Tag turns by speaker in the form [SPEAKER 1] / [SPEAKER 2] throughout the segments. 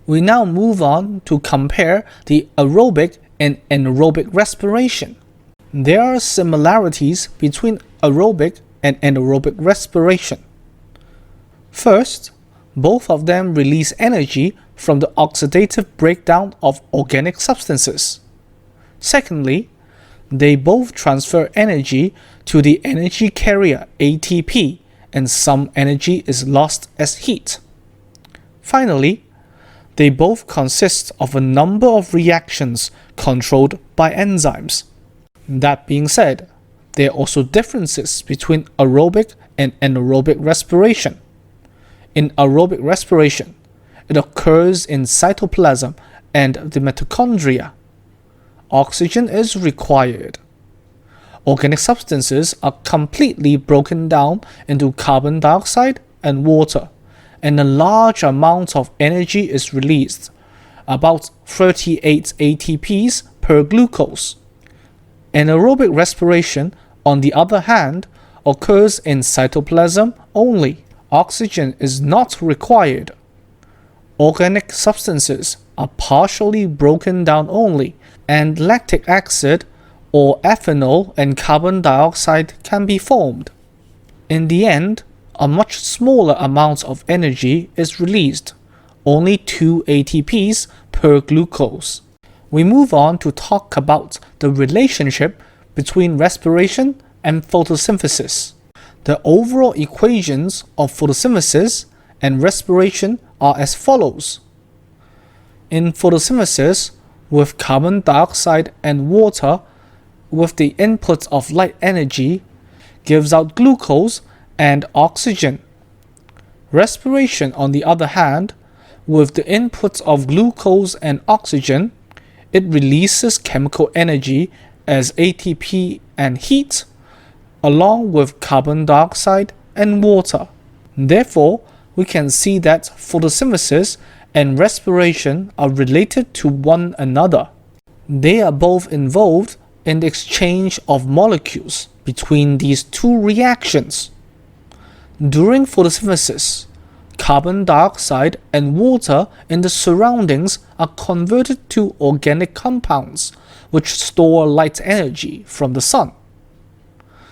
[SPEAKER 1] We now move on to compare the aerobic and anaerobic respiration. There are similarities between aerobic and anaerobic respiration. First, both of them release energy from the oxidative breakdown of organic substances. Secondly, they both transfer energy to the energy carrier ATP, and some energy is lost as heat. Finally, they both consist of a number of reactions controlled by enzymes. That being said, there are also differences between aerobic and anaerobic respiration. In aerobic respiration, it occurs in cytoplasm and the mitochondria. Oxygen is required. Organic substances are completely broken down into carbon dioxide and water, and a large amount of energy is released, about 38 ATPs per glucose. Anaerobic respiration, on the other hand, occurs in cytoplasm only. Oxygen is not required. Organic substances are partially broken down only, and lactic acid or ethanol and carbon dioxide can be formed. In the end, a much smaller amount of energy is released, only 2 ATPs per glucose. We move on to talk about the relationship between respiration and photosynthesis. The overall equations of photosynthesis and respiration are as follows. In photosynthesis, with carbon dioxide and water, with the input of light energy, gives out glucose and oxygen. Respiration, on the other hand, with the input of glucose and oxygen, it releases chemical energy as ATP and heat, along with carbon dioxide and water. Therefore, we can see that photosynthesis and respiration are related to one another. They are both involved in the exchange of molecules between these two reactions. During photosynthesis, carbon dioxide and water in the surroundings are converted to organic compounds which store light energy from the sun.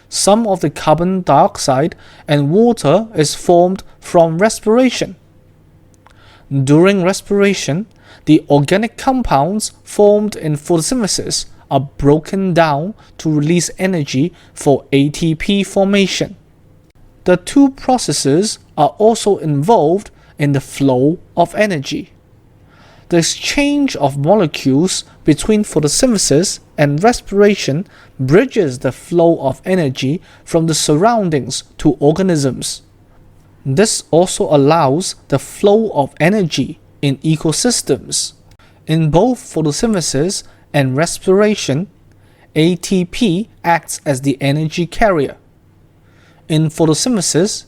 [SPEAKER 1] Some of the carbon dioxide and water is formed from respiration. During respiration, the organic compounds formed in photosynthesis are broken down to release energy for ATP formation. The two processes are also involved in the flow of energy. The exchange of molecules between photosynthesis and respiration bridges the flow of energy from the surroundings to organisms. This also allows the flow of energy in ecosystems. In both photosynthesis and respiration, ATP acts as the energy carrier. In photosynthesis,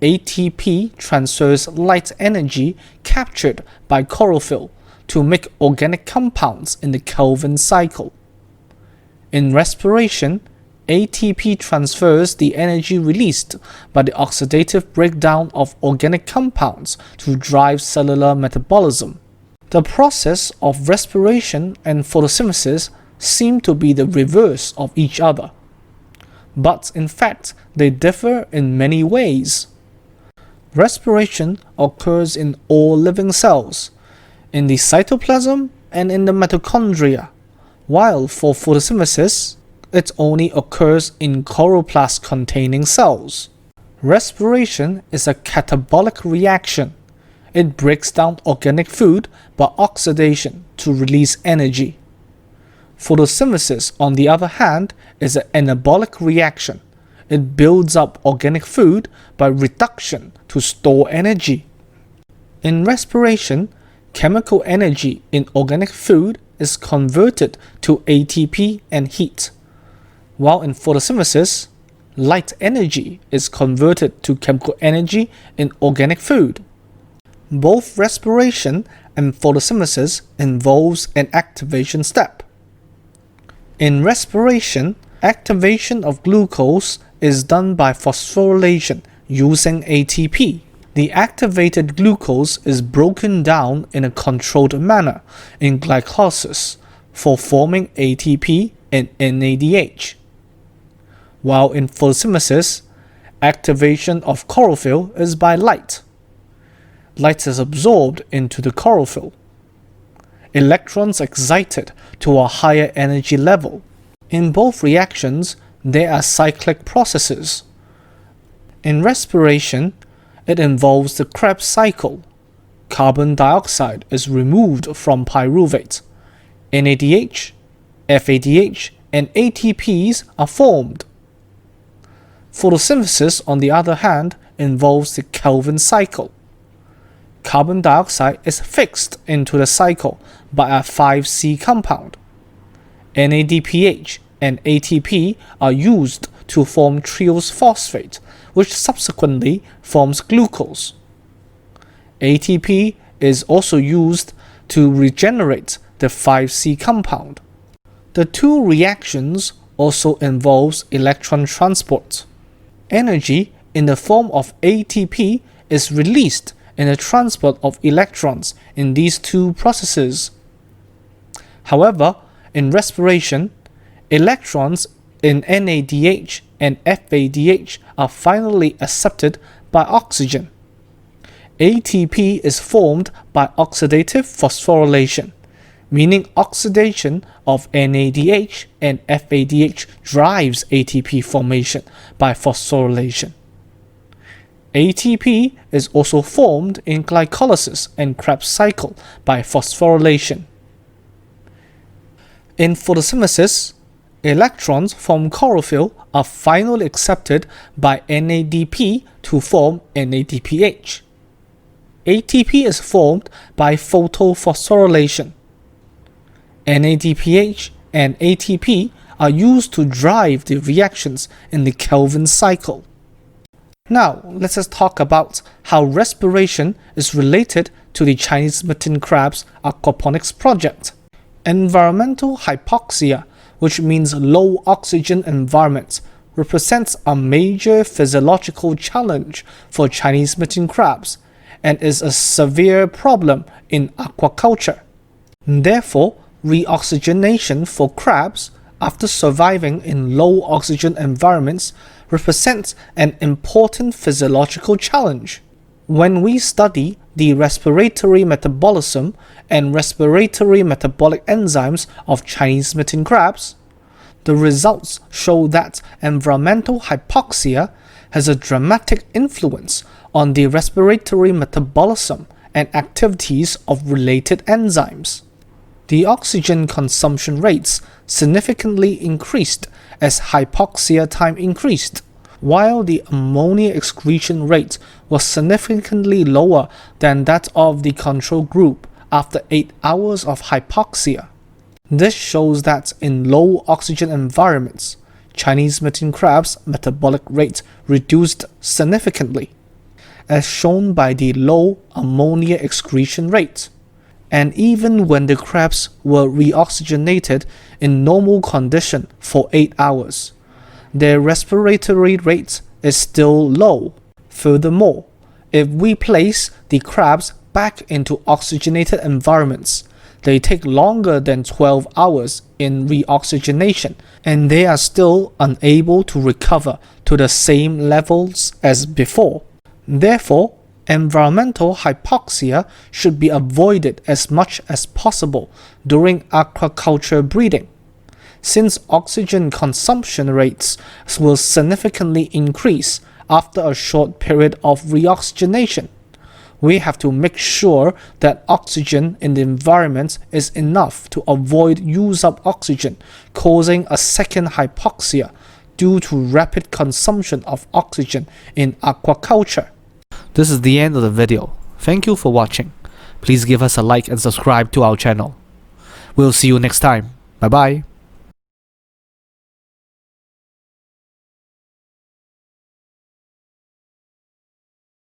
[SPEAKER 1] ATP transfers light energy captured by chlorophyll to make organic compounds in the Calvin cycle. In respiration, ATP transfers the energy released by the oxidative breakdown of organic compounds to drive cellular metabolism. The process of respiration and photosynthesis seem to be the reverse of each other, but in fact they differ in many ways. Respiration occurs in all living cells, in the cytoplasm and in the mitochondria, while for photosynthesis, it only occurs in chloroplast-containing cells. Respiration is a catabolic reaction. It breaks down organic food by oxidation to release energy. Photosynthesis, on the other hand, is an anabolic reaction. It builds up organic food by reduction to store energy. In respiration, chemical energy in organic food is converted to ATP and heat, while in photosynthesis, light energy is converted to chemical energy in organic food. Both respiration and photosynthesis involves an activation step. In respiration, activation of glucose is done by phosphorylation using ATP. The activated glucose is broken down in a controlled manner in glycolysis for forming ATP and NADH. While in photosynthesis, activation of chlorophyll is by light. Light is absorbed into the chlorophyll. Electrons excited to a higher energy level. In both reactions, there are cyclic processes. In respiration, it involves the Krebs cycle. Carbon dioxide is removed from pyruvate. NADH, FADH, and ATPs are formed. Photosynthesis, on the other hand, involves the Kelvin cycle. Carbon dioxide is fixed into the cycle by a 5C compound. NADPH and ATP are used to form triose phosphate, which subsequently forms glucose. ATP is also used to regenerate the 5C compound. The two reactions also involves electron transport. Energy in the form of ATP is released in the transport of electrons in these two processes. However, in respiration, electrons in NADH and FADH are finally accepted by oxygen. ATP is formed by oxidative phosphorylation, meaning oxidation of NADH and FADH drives ATP formation by phosphorylation. ATP is also formed in glycolysis and Krebs cycle by phosphorylation. In photosynthesis, electrons from chlorophyll are finally accepted by NADP to form NADPH. ATP is formed by photophosphorylation. NADPH and ATP are used to drive the reactions in the Kelvin cycle. Now, let us talk about how respiration is related to the Chinese Mitten Crabs aquaponics project. Environmental hypoxia, which means low oxygen environments, represents a major physiological challenge for Chinese mitten crabs and is a severe problem in aquaculture. Therefore, reoxygenation for crabs after surviving in low oxygen environments represents an important physiological challenge. When we study the respiratory metabolism and respiratory metabolic enzymes of Chinese mitten crabs, the results show that environmental hypoxia has a dramatic influence on the respiratory metabolism and activities of related enzymes. The oxygen consumption rates significantly increased as hypoxia time increased, while the ammonia excretion rate was significantly lower than that of the control group after 8 hours of hypoxia. This shows that in low oxygen environments, Chinese mitten crabs' metabolic rate reduced significantly, as shown by the low ammonia excretion rate. And even when the crabs were reoxygenated in normal condition for 8 hours, their respiratory rate is still low. Furthermore, if we place the crabs back into oxygenated environments, they take longer than 12 hours in reoxygenation, and they are still unable to recover to the same levels as before. Therefore, environmental hypoxia should be avoided as much as possible during aquaculture breeding. Since oxygen consumption rates will significantly increase after a short period of reoxygenation, we have to make sure that oxygen in the environment is enough to avoid use of oxygen, causing a second hypoxia due to rapid consumption of oxygen in aquaculture. This is the end of the video. Thank you for watching. Please give us a like and subscribe to our channel. We'll see you next time. Bye bye.